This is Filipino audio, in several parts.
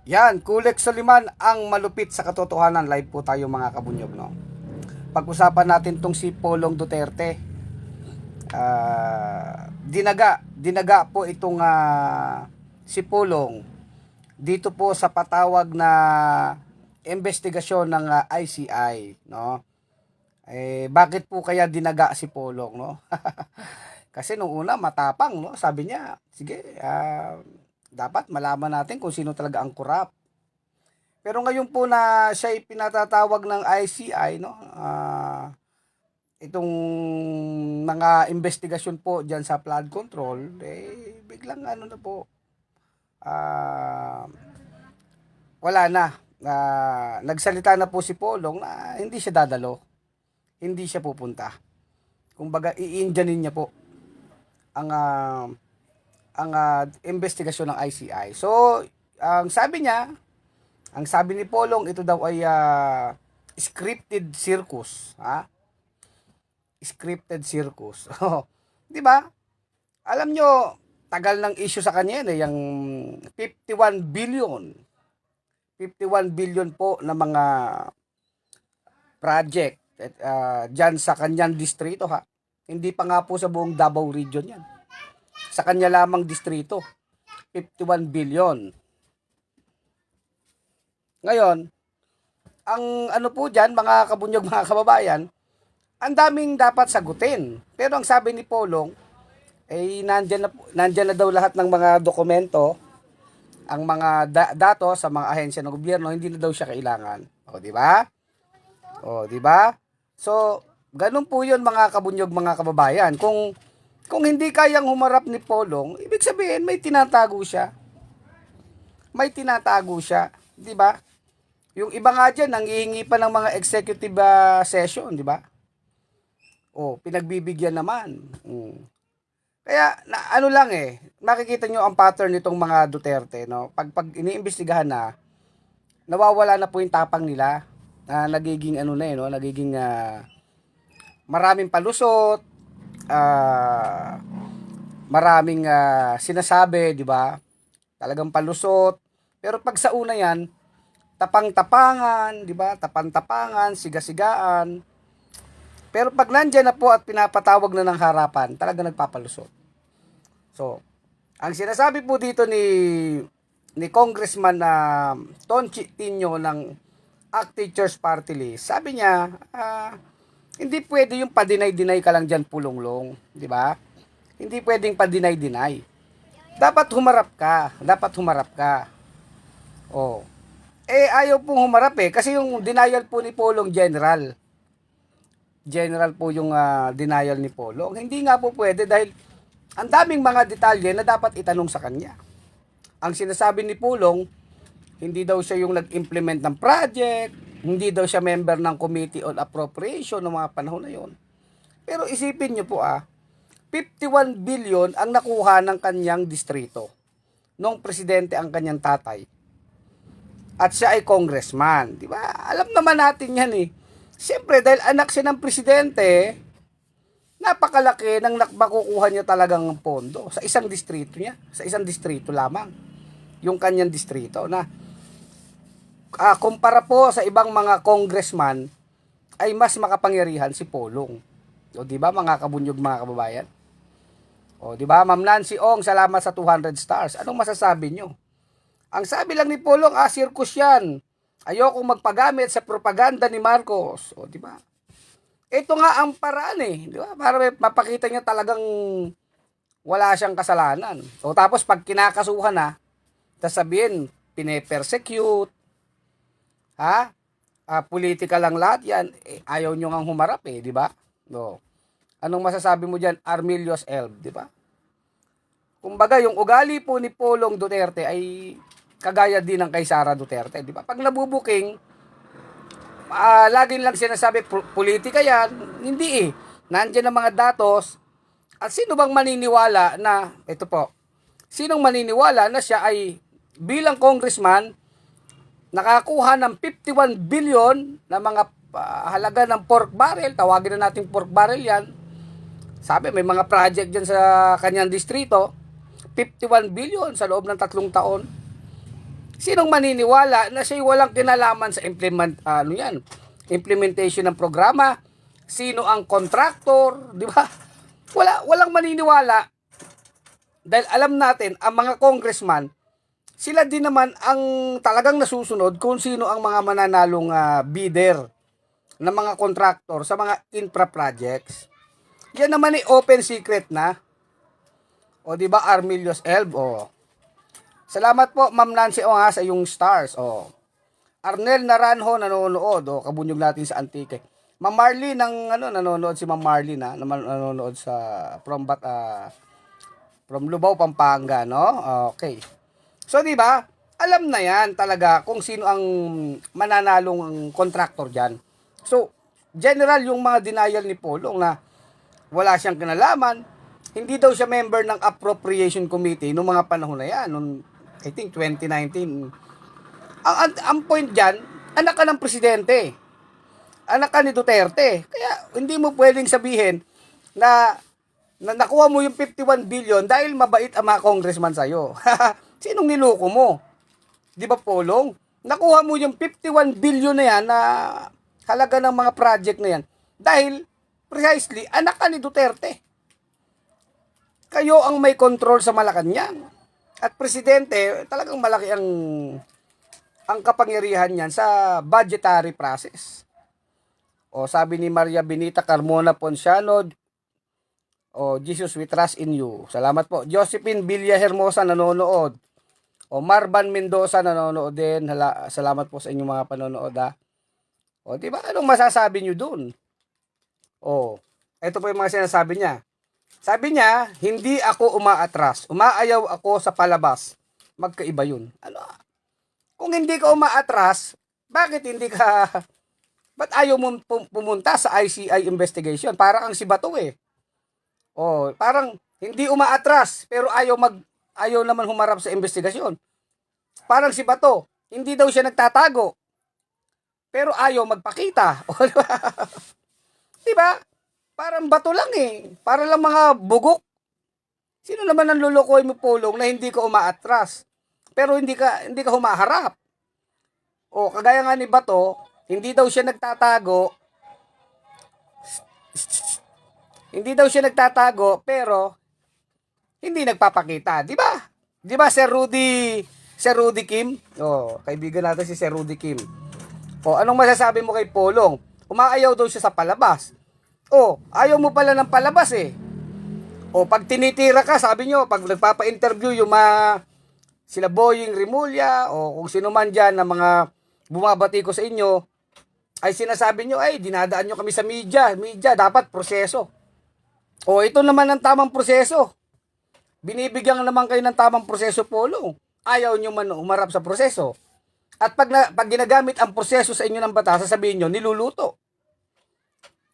Yan, Kulik Soliman ang malupit sa katotohanan. Live po tayo mga kabunyog, no? Pag-usapan natin tong si Polong Duterte. Dinaga po itong si Polong dito po sa patawag na investigasyon ng ICI, no? Bakit po kaya dinaga si Polong, no? Kasi nung una matapang, no? Sabi niya, sige, dapat malaman natin kung sino talaga ang korap. Pero ngayon po na siya ay pinatatawag ng ICI, no? Itong mga investigasyon po diyan sa flood control, biglang ano na po, wala na. Nagsalita na po si Polong na hindi siya dadalo. Hindi siya pupunta. Kumbaga, i-Indianin niya po ang investigasyon ng ICI. So, ang sabi ni Polong, ito daw ay scripted circus, ha? Scripted circus. 'Di ba? Alam nyo, tagal ng issue sa kanya yan, yung 51 billion. 51 billion po na mga project dyan sa kanyang distrito, ha. Hindi pa nga po sa buong Davao region yan. Sa kanya lamang distrito, 51 billion. Ngayon, ang ano po dyan, mga kabunyog, mga kababayan, ang daming dapat sagutin. Pero ang sabi ni Polong, nandyan na daw lahat ng mga dokumento, ang mga datos sa mga ahensya ng gobyerno, hindi na daw siya kailangan. O, di ba? O, di ba? So, ganun po 'yun mga kabunyog, mga kababayan. Kung hindi kayang humarap ni Polong, ibig sabihin may tinatago siya. May tinatago siya, 'di ba? Yung iba nga diyan nanghihingi pa ng mga executive session, 'di ba? Oh, pinagbibigyan naman. Kaya ano lang makikita nyo ang pattern nitong mga Duterte, no? Pag iniimbestigahan na, nawawala na po yung tapang nila. Nagiging ano na no, nagiging maraming palusot, maraming sinasabi, 'di ba? Talagang palusot. Pero pag sa una 'yan, tapang-tapangan, 'di ba? Tapang-tapangan, siga-sigaan. Pero pag nandiyan na po at pinapatawag na ng harapan, talaga nagpapalusot. So, ang sinasabi po dito ni Congressman Tonchi Tino ng ACT Teachers Party List, sabi niya, hindi pwede yung pa-deny-deny ka lang dyan, pulonglong, di ba? Hindi pwedeng pa-deny-deny. Dapat humarap ka. Dapat humarap ka. Oh. Ayaw pong humarap kasi yung denial po ni Polong general. General po yung denial ni Polong. Hindi nga po pwede dahil ang daming mga detalye na dapat itanong sa kanya. Ang sinasabi ni Polong, hindi daw siya yung nag-implement ng project, hindi daw siya member ng Committee on Appropriation ng mga panahon na yon. Pero isipin nyo po 51 billion ang nakuha ng kanyang distrito nung presidente ang kanyang tatay. At siya ay congressman, di ba? Alam naman natin yan Siyempre, dahil anak siya ng presidente, napakalaki ng makukuha niya talagang pondo sa isang distrito niya. Sa isang distrito lamang. Yung kanyang distrito na kumpara po sa ibang mga congressman, ay mas makapangyarihan si Polong. O, di ba mga kabunyog, mga kababayan? O, di ba? Ma'am Nancy Ong, salamat sa 200 stars. Anong masasabi nyo? Ang sabi lang ni Polong, circus yan. Ayokong magpagamit sa propaganda ni Marcos. O, di ba? Ito nga ang paraan di ba? Para mapakita niya talagang wala siyang kasalanan. O tapos pag kinakasuhan sasabihin, pine-persecute, political lang lahat yan. Ayaw nyo nga humarap di ba? No. Anong masasabi mo diyan, Armilios Elb, di ba? Kumbaga, yung ugali po ni Polong Duterte ay kagaya din ng kay Sara Duterte, di ba? Pag nabubuking, lagi lang sinasabi, politika yan. Hindi Nandiyan ang mga datos. At sino bang maniniwala na, ito po, sinong maniniwala na siya ay bilang congressman, nakakuha ng 51 billion na mga halaga ng pork barrel, tawagin na natin pork barrel yan. Sabi, may mga project dyan sa kanyang distrito, 51 billion sa loob ng 3 taon. Sinong maniniwala na siya'y walang kinalaman sa implementation ng programa? Sino ang contractor, di ba? Walang maniniwala dahil alam natin ang mga congressman, sila din naman ang talagang nasusunod kung sino ang mga mananalong bidder ng mga contractor sa mga infra projects. Yan naman ay open secret na. O di ba Armilios Elb, o. Salamat po Ma'am Nancy o sa yung stars, o. Arnel Naranjo nanonood, o kabunyog natin sa Antique. Ma'am Marley nanonood si Ma'am Marley nanonood sa from Lubao, Pampanga, no? Okay. So di ba? Alam na 'yan talaga kung sino ang mananalong contractor diyan. So, general yung mga denial ni Polong na wala siyang kinalaman. Hindi daw siya member ng Appropriation Committee noong mga panahon na 'yan, noong I think 2019. Ang point diyan, anak ka ng presidente. Anak ka ni Duterte. Kaya hindi mo pwedeng sabihin na nakuha mo yung 51 billion dahil mabait ang mga congressman sa'yo. Sinong niloko mo? Di ba, Polong? Nakuha mo yung 51 billion na yan na halaga ng mga project na yan dahil precisely anak ka ni Duterte. Kayo ang may control sa Malacanang. At presidente, talagang malaki ang kapangyarihan niyan sa budgetary process. O sabi ni Maria Benita Carmona Ponciano, o Jesus we trust in you. Salamat po. Josephine Villa Hermosa nanonood. O Marban Mendoza nanonood din. Salamat po sa inyong mga panonood ha. O di ba anong masasabi niyo dun? O ito po yung mga sinasabi niya. Sabi niya, hindi ako umaatras. Umaayaw ako sa palabas. Magkaiba yun. Ano? Kung hindi ka umaatras, bakit hindi ka... Ba't ayaw mo pumunta sa ICI investigation? Parang ang si Bato eh. Oh, parang hindi umaatras pero ayaw naman humarap sa investigasyon. Parang si Bato, hindi daw siya nagtatago. Pero ayaw magpakita. Di ba? Parang Bato lang eh. Para lang mga bugok. Sino naman ang lulukoy mo, Polong, na hindi ka umaatras? Pero hindi ka humaharap. O kagaya nga ni Bato, hindi daw siya nagtatago. Hindi daw siya nagtatago pero hindi nagpapakita, 'di ba? 'Di ba Sir Rudy Kim? Oh, kaibigan natin si Sir Rudy Kim. Oh, anong masasabi mo kay Polong? Umaayaw daw siya sa palabas. Oh, ayaw mo pala ng palabas eh. Oh, pag tinitira ka, sabi nyo, pag nagpapa-interview yung sila Boying Rimulya o kung sino man diyan na mga bumabati ko sa inyo, ay sinasabi nyo, ay dinadaan nyo kami sa media. Media, dapat proseso. O ito naman ang tamang proseso. Binibigyan naman kayo ng tamang proseso, Polong. Ayaw nyo man umarap sa proseso. At pag ginagamit ang proseso sa inyo ng batas, sasabihin nyo, niluluto.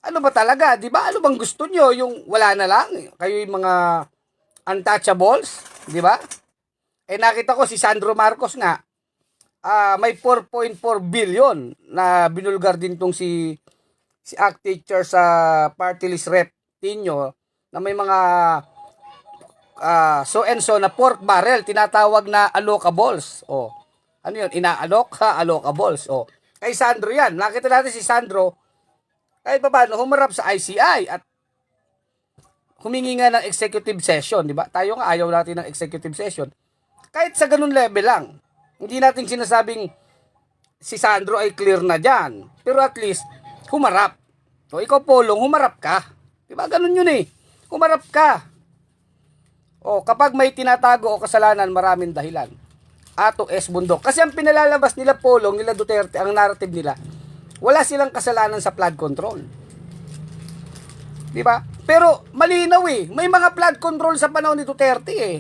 Ano ba talaga? Di ba? Ano bang gusto nyo? Yung wala na lang? Kayo yung mga untouchables? Di ba? Eh nakita ko si Sandro Marcos nga, may 4.4 billion na binulgar din tong si ACT teacher sa party list rep Tino na may mga so and so na pork barrel tinatawag na allocables. O, ano yun? Inaalok ha? Allocables. O, kay Sandro yan. Nakita natin si Sandro kahit pa paano humarap sa ICI at humingi nga ng executive session. Di ba? Tayo nga ayaw natin ng executive session. Kahit sa ganun level lang. Hindi natin sinasabing si Sandro ay clear na dyan. Pero at least, humarap. So, ikaw, Polong, humarap ka. Diba? Ganun yun eh. Humarap ka. O, kapag may tinatago o kasalanan, maraming dahilan. Ato S. Bundok. Kasi ang pinalalabas nila, Polong, nila Duterte, ang narrative nila, wala silang kasalanan sa flood control. Diba? Pero, malinaw eh. May mga flood control sa panahon ni Duterte eh.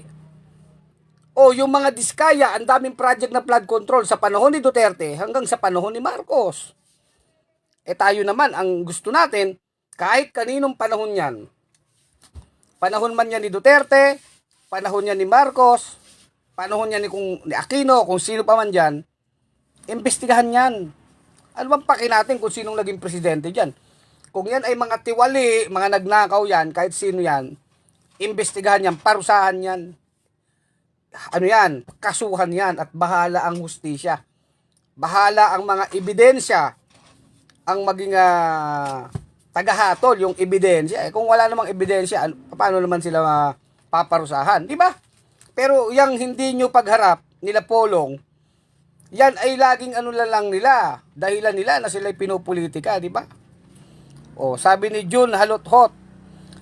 O yung mga Diskaya, ang daming project na flood control sa panahon ni Duterte hanggang sa panahon ni Marcos. Eh tayo naman, ang gusto natin, kahit kaninong panahon yan, panahon man yan ni Duterte, panahon yan ni Marcos, panahon yan ni Aquino, kung sino pa man dyan, imbestigahan yan. Ano bang paki natin kung sinong naging presidente dyan? Kung yan ay mga tiwali, mga nagnakaw yan, kahit sino yan, imbestigahan yan, parusahan yan. ano yan, kasuhan yan at bahala ang hustisya. Bahala ang mga ebidensya ang maging tagahatol yung ebidensya. Kung wala namang ebidensya, paano naman sila paparusahan, di ba? Pero yung hindi nyo pagharap nila Polong, yan ay laging ano lang nila, dahilan nila na sila'y pinopolitika, di ba? O, sabi ni June Halothot,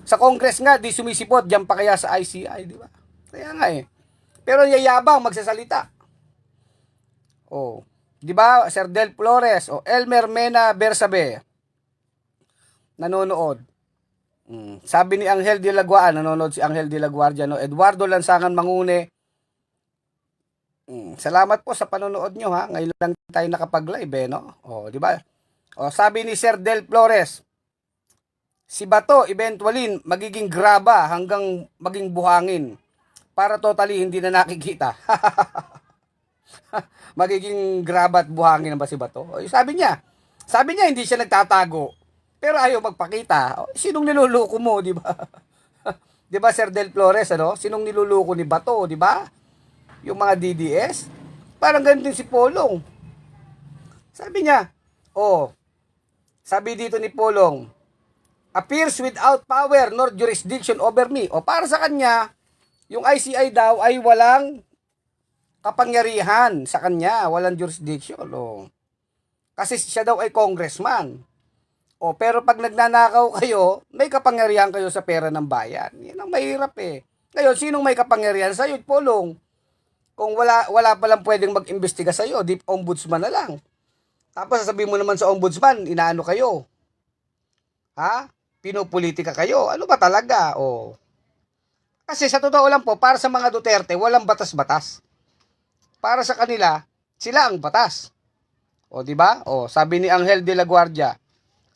sa Congress nga, di sumisipot, diyan pa kaya sa ICI, di ba? Kaya nga eh. Pero yayabang magsasalita. O, di ba, Sir Del Flores, o Elmer Mena Bersabe, nanonood. Sabi ni Angel de la Guardia, nanonood si Angel de la Guardia, no? Eduardo Lansangan Mangune, salamat po sa panonood nyo ha. Ngayon lang tayo nakapag-live no? O, di ba? O, sabi ni Sir Del Flores, si Bato eventually magiging graba hanggang maging buhangin para totally hindi na nakikita. Magiging graba at buhangin ba si Bato? O, sabi niya hindi siya nagtatago. Pero ayaw magpakita. O, sinong niluluko mo, di ba? Di ba Sir Del Flores, ano? Sinong niluluko ni Bato, di ba? Yung mga DDS, parang ganito si Polong. Sabi niya, sabi dito ni Polong, appears without power nor jurisdiction over me. O para sa kanya, yung ICI daw ay walang kapangyarihan sa kanya, walang jurisdiction. O. Kasi siya daw ay congressman. O pero pag nagnanakaw kayo, may kapangyarihan kayo sa pera ng bayan. Yan ang mahirap eh. Ngayon, sinong may kapangyarihan sa'yo? Polong. Kung wala palang pwedeng mag-imbestiga sa'yo, deep ombudsman na lang. Tapos sasabihin mo naman sa ombudsman, inaano kayo? Ha? Pinopolitika kayo? Ano ba talaga? O. Kasi sa totoo lang po, para sa mga Duterte, walang batas-batas. Para sa kanila, sila ang batas. O, di ba? O, sabi ni Angel de la Guardia,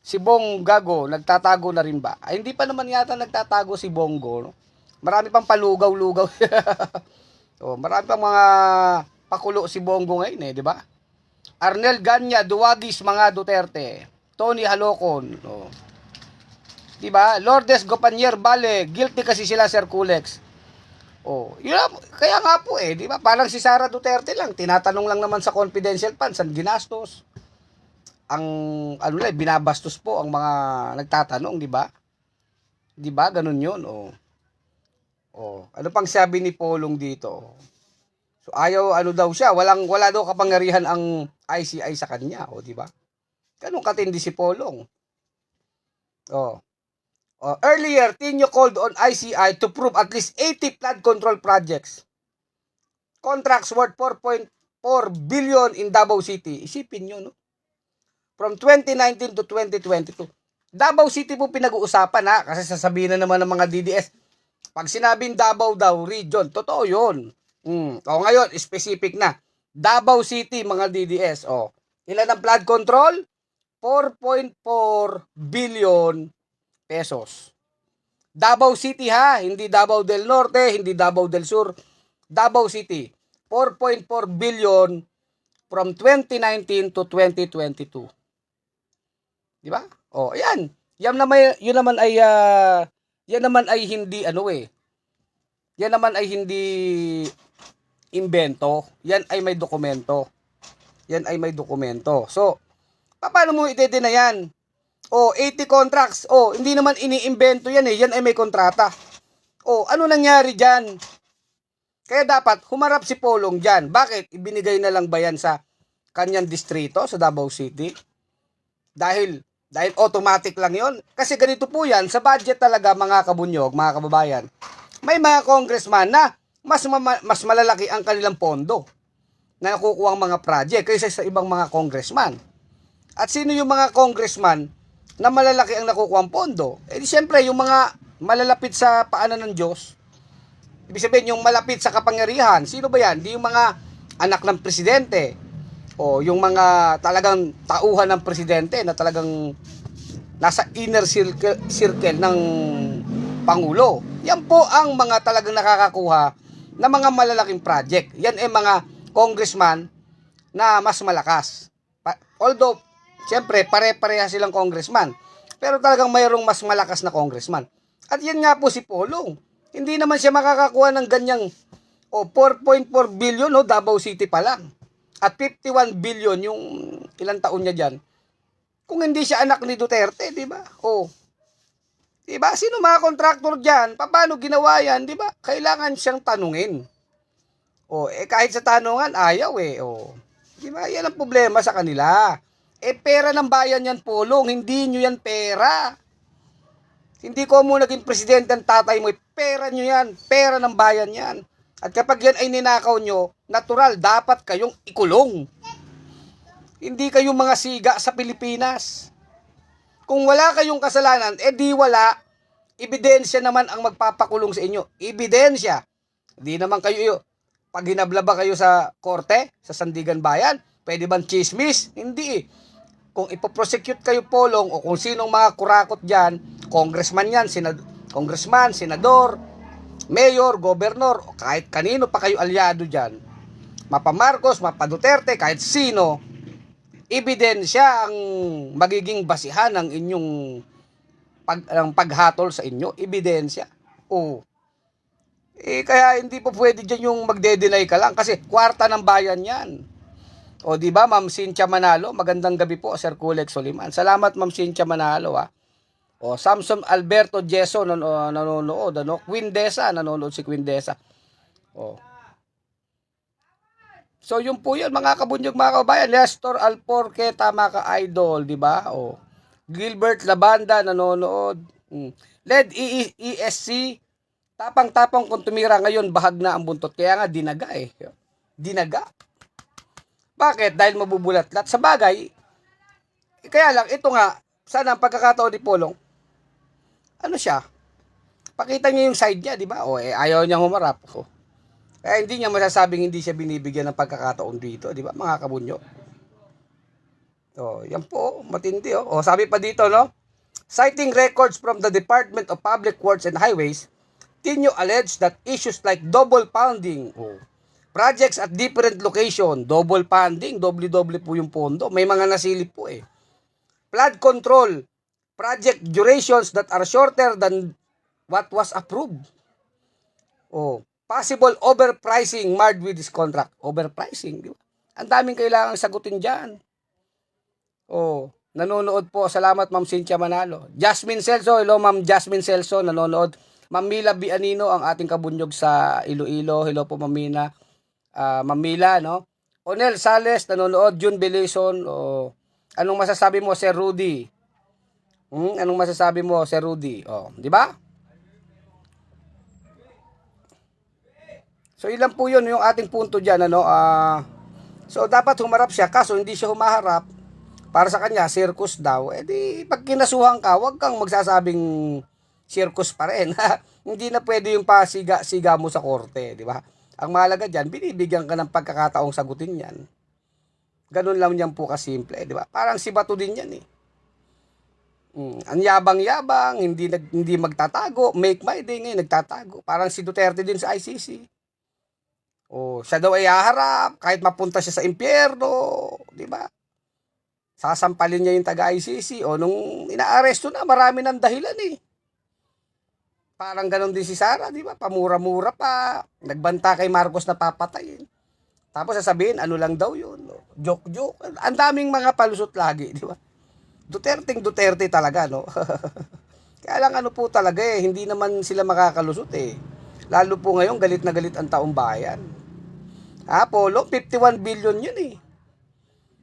si Bong Gago, nagtatago na rin ba? Ay, hindi pa naman yata nagtatago si Bongo. No? Marami pang palugaw-lugaw. Marami pang mga pakulo si Bongo ngayon di ba? Arnel Ganya, Duwagis, mga Duterte. Tony Halocon. Di ba? Lourdes Gopanier Bale, guilty kasi sila Sir Kulex. Kaya nga po di ba? Parang si Sara Duterte lang, tinatanong lang naman sa confidential funds, ang ginastos. Ang binabastos po ang mga nagtatanong, di ba? Di ba? Ganun 'yun, ano pang sabi ni Polong dito? So ayaw daw siya, wala daw kapangyarihan ang ICI sa kanya, di ba? Ganun katindi si Polong. Earlier, Tinio called on ICI to prove at least 80 flood control projects. Contracts worth 4.4 billion in Davao City. Isipin nyo, no? From 2019 to 2022. Davao City po pinag-uusapan kasi sasabihin na naman ng mga DDS, pag sinabing Davao daw region, totoo yun. Ngayon, specific na. Davao City, mga DDS. Ilan ang flood control? 4.4 billion pesos. Davao City hindi Davao del Norte, hindi Davao del Sur. Davao City, 4.4 billion from 2019 to 2022. Di ba? Yan. Yan naman ay hindi Yan naman ay hindi imbento. Yan ay may dokumento. So, paano mo i-deny yan? 80 contracts. Hindi naman iniimbento yan Yan ay may kontrata. Ano nangyari diyan? Kaya dapat humarap si Polong diyan. Bakit? Ibinigay na lang ba yan sa kanyang distrito sa Davao City? Dahil automatic lang yon. Kasi ganito po yan, sa budget talaga mga kabunyog, mga kababayan, may mga congressman na mas malalaki ang kanilang pondo na nakukuha ang mga project kaysa sa ibang mga congressman. At sino yung mga congressman na malalaki ang nakukuha ang pondo? Siyempre, yung mga malalapit sa paanan ng Diyos, ibig sabihin yung malapit sa kapangyarihan, sino ba yan? Di yung mga anak ng presidente, yung mga talagang tauhan ng presidente na talagang nasa inner circle ng Pangulo. Yan po ang mga talagang nakakakuha ng mga malalaking project. Yan ay mga congressman na mas malakas. Although, siyempre, pare-pareha silang congressman. Pero talagang mayroong mas malakas na congressman. At yan nga po si Polong. Hindi naman siya makakakuha ng ganyang O 4.4 billion no, Davao City pa lang. At 51 billion yung ilang taon niya diyan. Kung hindi siya anak ni Duterte, di ba? O, di ba? Sino mga kontraktor diyan? Paano ginawa yan, di ba? Kailangan siyang tanungin. O, kahit sa tanungan, ayaw O, di ba? Yan ang problema sa kanila. Pera ng bayan yan, Pulong. Hindi nyo yan pera. Hindi ko mo naging presidente ng tatay mo. Pera nyo yan. Pera ng bayan yan. At kapag yan ay ninakaw nyo, natural, dapat kayong ikulong. Hindi kayong mga siga sa Pilipinas. Kung wala kayong kasalanan, di wala. Ebidensya naman ang magpapakulong sa inyo. Ebidensya. Di naman kayo, pag hinablaba kayo sa korte, sa Sandigan Bayan, pwede bang chismis? Hindi Kung ipoprosecute kayo, Polong, o kung sinong mga kurakot dyan, congressman yan, congressman, senador, mayor, gobernador, o kahit kanino pa kayo alyado dyan, Mapa Marcos, Mapa Duterte, kahit sino, ebidensya ang magiging basihan ng inyong paghatol sa inyo. Ebidensya. O, kaya hindi po pwede dyan yung magde-deny ka lang kasi kwarta ng bayan yan. O, di ba, Ma'am Cynthia Manalo? Magandang gabi po, Sir Kulex Soliman. Salamat, Ma'am Cynthia Manalo, ha. O, Samson Alberto Jeso nanonood, ano? Quindesa, nanonood si Quindesa. O. So, yun po yun, mga kabunyog, mga kabayan. Nestor Alporque, tama ka, idol, di ba? O. Gilbert Labanda, nanonood. LED ESC, tapang-tapang kung tumira ngayon, bahag na ang buntot. Kaya nga, dinaga Dinaga. Bakit? Dahil mabubulat-lat. Sa bagay, kaya lang, ito nga, sana ang pagkakataon ni Polong, ano siya? Pakita niya yung side niya, di ba? O, ayaw niyang humarap. O. Kaya hindi niya masasabing hindi siya binibigyan ng pagkakataon dito, di ba, mga kabunyo? O, yan po, matindi, O, sabi pa dito, no? Citing records from the Department of Public Works and Highways, Tinio alleged that issues like double pounding, projects at different location, double funding, doble-doble po yung pondo. May mga nasilip po Flood control, project durations that are shorter than what was approved. Possible overpricing marred with this contract. Overpricing, di ba? Ang daming kailangang sagutin dyan. Nanonood po. Salamat, Ma'am Cynthia Manalo. Jasmine Celso, hello, Ma'am Jasmine Celso, nanonood. Ma'am Mila Bianino, ang ating kabunyog sa Iloilo. Hello po, Ma'am Mina. Ma'am Mila, no? Onel Sales, nanonood. June Belison, anong masasabi mo, Sir Rudy? Anong masasabi mo, Sir Rudy? Di ba? So, ilan po yun yung ating punto dyan, ano? So, dapat humarap siya, kaso hindi siya humaharap. Para sa kanya, circus daw. Di, pag kinasuhan ka, wag kang magsasabing circus pa rin. Hindi na pwede yung pasiga-siga mo sa korte, di ba? Ang mahalaga dyan, binibigyan ka ng pagkakataong sagutin yan. Ganun lang yan po kasimple, di ba? Parang si Bato din yan Ang yabang-yabang, hindi magtatago, make my day ngayon, nagtatago. Parang si Duterte din sa ICC. Siya daw ay haharap, kahit mapunta siya sa impyerno, di ba? Sasampalin niya yung taga-ICC. Nung inaaresto na, marami ng dahilan Parang ganon din si Sara, di ba? Pamura-mura pa. Nagbanta kay Marcos na papatayin. Tapos sasabihin, ano lang daw yun. Joke-joke. Ang daming mga palusot lagi, di ba? Duterte talaga, no? Kaya lang ano po talaga hindi naman sila makakalusot Lalo po ngayon, galit na galit ang taong bayan. Polo, 51 billion yun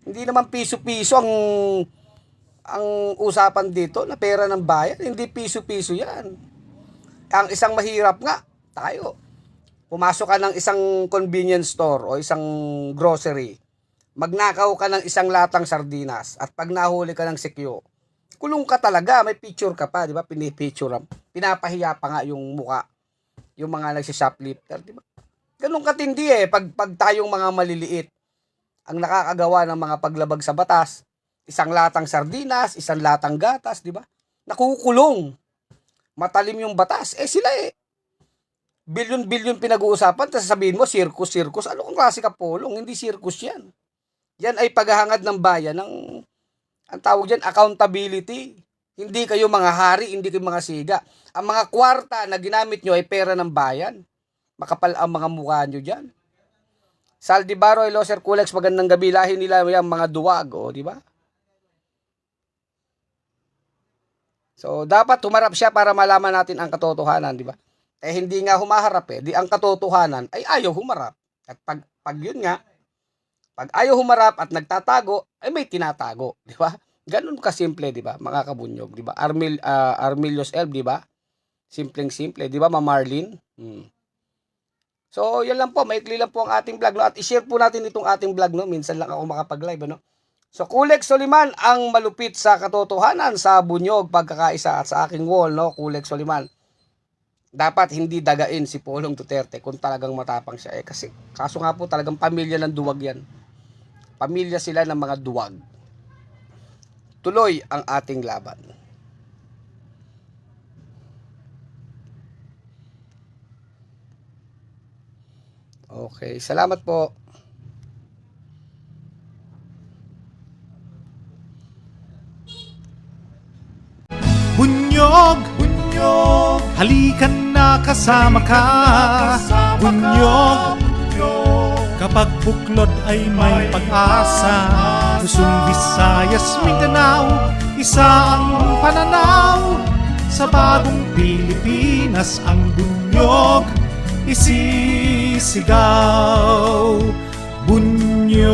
Hindi naman piso-piso ang usapan dito na pera ng bayan. Hindi piso-piso yan. Ang isang mahirap nga, tayo. Pumasok ka ng isang convenience store o isang grocery. Magnakaw ka ng isang latang sardinas at pag nahuli ka ng sekyo, kulong ka talaga, may picture ka pa, di ba? Pinipicture, pinapahiya pa nga yung muka, yung mga nagsishoplifter, di ba? Ganun katindi pag tayong mga maliliit, ang nakakagawa ng mga paglabag sa batas, isang latang sardinas, isang latang gatas, di ba? Nakukulong. Matalim yung batas. Sila bilyon-bilyon pinag-uusapan, tapos sasabihin mo, circus. Ano kung klase ka, Polong? Hindi circus yan. Yan ay paghahangad ng bayan ng, ang tawag dyan, accountability. Hindi kayo mga hari, hindi kayo mga siga. Ang mga kwarta na ginamit nyo ay pera ng bayan. Makapal ang mga mukha nyo dyan. Saldibaroy, Loser Kulex, magandang gabi. Lahi nila yung mga duwag, di ba? So, dapat humarap siya para malaman natin ang katotohanan, di ba? Hindi nga humaharap di ang katotohanan ay ayaw humarap. At pag yun nga, pag ayaw humarap at nagtatago, ay may tinatago, di ba? Ganun kasimple, di ba? Mga kabunyog, di ba? Armilios Elb, di ba? Simpleng-simple, di ba, Ma Marlene? So, yan lang po, maikli lang po ang ating vlog, no? At i-share po natin itong ating vlog, no? Minsan lang ako makapag-live, ano? So, Kulex Soliman ang malupit sa katotohanan sa bunyog pagkakaisa at sa aking wall, no? Kulex Soliman. Dapat hindi dagain si Pulong Duterte kung talagang matapang siya. Kasi, kaso nga po talagang pamilya ng duwag yan. Pamilya sila ng mga duwag. Tuloy ang ating laban. Okay, salamat po. Bunyog, bunyog, halikan na kasama ka. Bunyog, kapag buklod ay may pag-asa. Luzon, Visayas, Mindanao, isa ang pananaw. Sa bagong Pilipinas ang bunyog isisigaw. Bunyog,